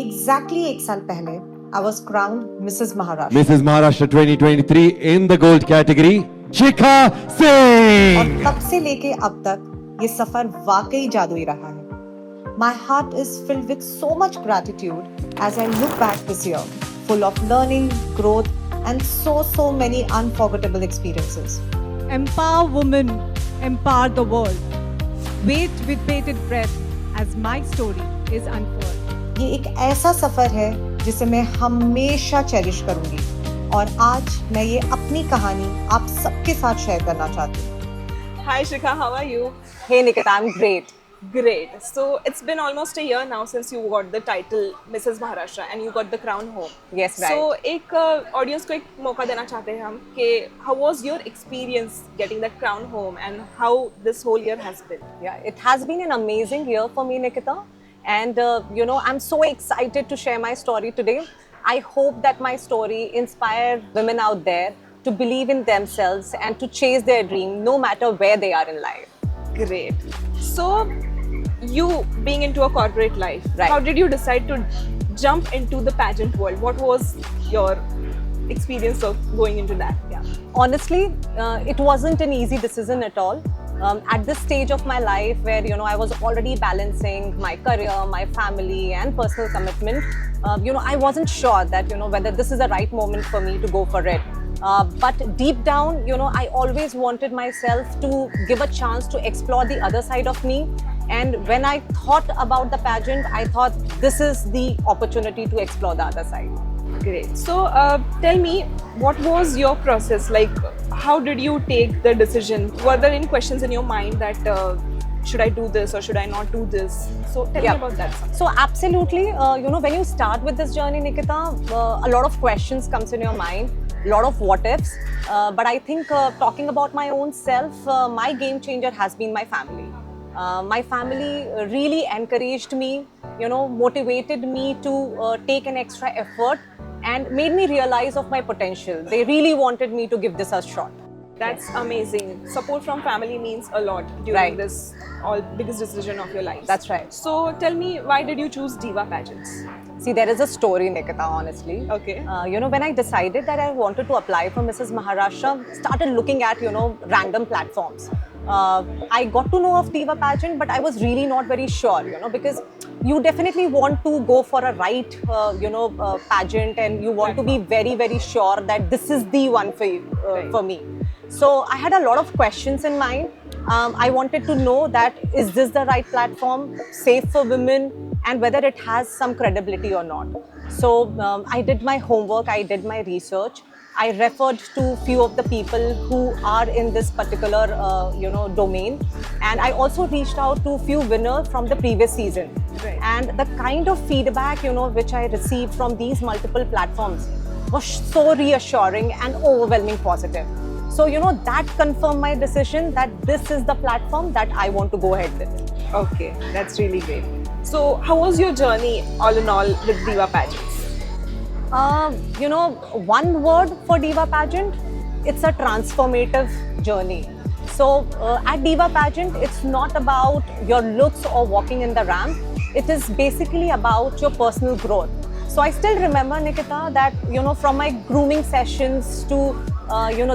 Exactly एक साल पहले, I was crowned Mrs. Maharashtra. Mrs. Maharashtra 2023 in the gold category, Shikha Singh. और तब से लेके अब तक ये सफर वाकई जादुई रहा है. My heart is filled with so much gratitude as I look back this year, full of learning, growth, and so many unforgettable experiences. Empower women, empower the world. Wait with bated breath as my story is unfolded. ये एक ऐसा सफर है जिसे मैं हमेशा cherish करूंगी और आज मैं ये अपनी कहानी आप सबके साथ शेयर करना चाहती हूँ. Hi Shikha, how are you? Hey Nikita, I'm great. Great. So it's been almost a year now since you got the title Mrs. Maharashtra and you got the crown home. Yes, right. So एक audience को एक मौका देना चाहते हैं हम कि how was your experience getting that crown home and how this whole year has been? Yeah, it has been an amazing year for me, Nikita. And I'm so excited to share my story today. I hope that my story inspire women out there to believe in themselves and to chase their dream no matter where they are in life. Great. So you being into a corporate life, Right. how did you decide to jump into the pageant world? What was your experience of going into that? Yeah. Honestly, it wasn't an easy decision at all. At this stage of my life where I was already balancing my career, my family and personal commitment, I wasn't sure that whether this is the right moment for me to go for it. But deep down, I always wanted myself to give a chance to explore the other side of me. And when I thought about the pageant, I thought this is the opportunity to explore the other side. Great. So tell me, what was your process? Like, how did you take the decision? Were there any questions in your mind that should I do this or should I not do this? So tell me about that. So absolutely, when you start with this journey, Nikita, a lot of questions comes in your mind, a lot of what ifs. But I think talking about my own self, my game changer has been my family. My family really encouraged me, motivated me to take an extra effort and made me realize of my potential. They really wanted me to give this a shot. That's amazing. Support from family means a lot during Right. this biggest decision of your life. That's right. So tell me, why did you choose Diva pageants? See, there is a story, Nikita, honestly. Okay. When I decided that I wanted to apply for Mrs. Maharashtra, started looking at, random platforms. I got to know of Diva pageant, but I was really not very sure, because you definitely want to go for a right, pageant, and you want to be very, very sure that this is the one for you, for me. So I had a lot of questions in mind. I wanted to know that is this the right platform, safe for women, and whether it has some credibility or not. So I did my homework, I did my research. I referred to few of the people who are in this particular, domain, and I also reached out to few winners from the previous season. Right. And the kind of feedback, which I received from these multiple platforms was so reassuring and overwhelming positive. So, that confirmed my decision that this is the platform that I want to go ahead with. Okay, that's really great. So how was your journey all in all with Diva pageants? One word for Diva pageant, it's a transformative journey. So at Diva pageant, it's not about your looks or walking in the ramp. It is basically about your personal growth. So I still remember, Nikita, that, from my grooming sessions to,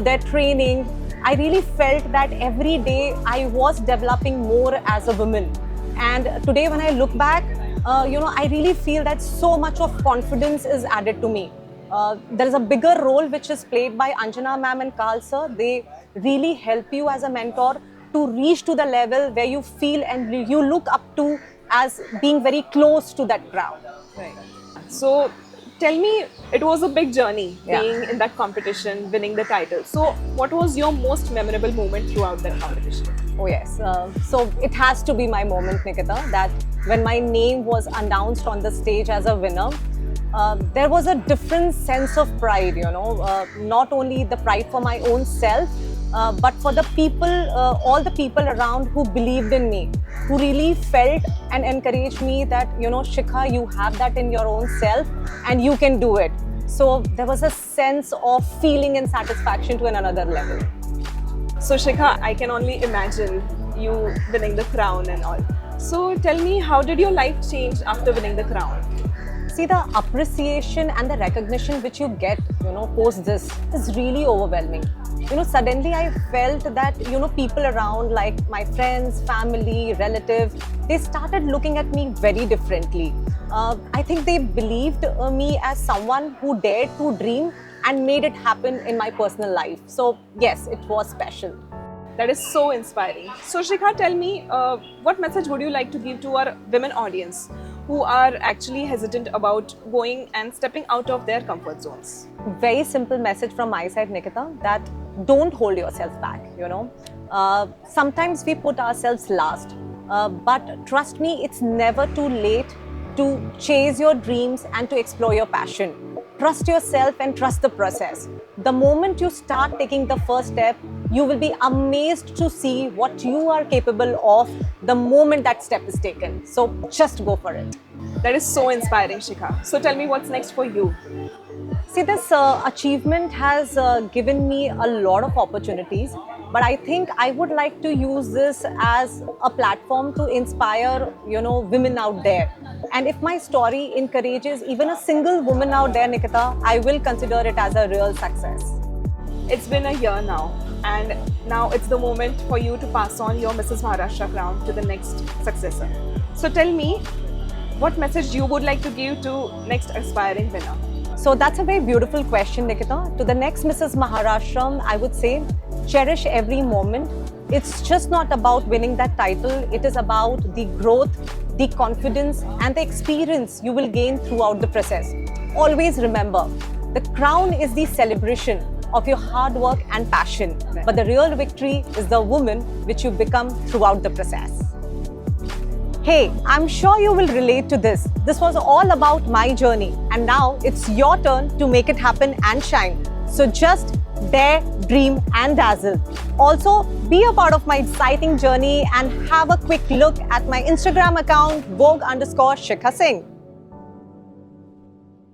their training, I really felt that every day I was developing more as a woman. And today when I look back, I really feel that so much of confidence is added to me. There is a bigger role which is played by Anjana ma'am and Karl sir. They really help you as a mentor to reach to the level where you feel and you look up to as being very close to that crowd. Right. So tell me, it was a big journey Yeah. being in that competition, winning the title. So what was your most memorable moment throughout that competition? Oh yes, so it has to be my moment, Nikita, that when my name was announced on the stage as a winner, there was a different sense of pride, not only the pride for my own self, but for the people, all the people around who believed in me, who really felt and encouraged me that, Shikha, you have that in your own self and you can do it. So there was a sense of feeling and satisfaction to another level. So Shikha, I can only imagine you winning the crown and all. So tell me, how did your life change after winning the crown? See, the appreciation and the recognition which you get, post this is really overwhelming. Suddenly I felt that, people around, like my friends, family, relatives, they started looking at me very differently. I think they believed me as someone who dared to dream and made it happen in my personal life. So yes, it was special. That is so inspiring. So Shikha, tell me, what message would you like to give to our women audience who are actually hesitant about going and stepping out of their comfort zones? Very simple message from my side, Nikita, that don't hold yourself back, Sometimes we put ourselves last, but trust me, it's never too late to chase your dreams and to explore your passion. Trust yourself and trust the process. The moment you start taking the first step, you will be amazed to see what you are capable of the moment that step is taken. So just go for it. That is so inspiring, Shikha. So tell me, what's next for you? See, this achievement has given me a lot of opportunities, but I think I would like to use this as a platform to inspire, women out there. And if my story encourages even a single woman out there, Nikita, I will consider it as a real success. It's been a year now, and now it's the moment for you to pass on your Mrs. Maharashtra crown to the next successor. So tell me, what message you would like to give to next aspiring winner? So that's a very beautiful question, Nikita. To the next Mrs. Maharashtra, I would say, cherish every moment. It's just not about winning that title. It is about the growth, the confidence, and the experience you will gain throughout the process. Always remember, the crown is the celebration of your hard work and passion, but the real victory is the woman which you become throughout the process. Hey, I'm sure you will relate to this. This was all about my journey, and now it's your turn to make it happen and shine. So just dare, dream, and dazzle. Also, be a part of my exciting journey and have a quick look at my Instagram account, Vogue_Shikha Singh.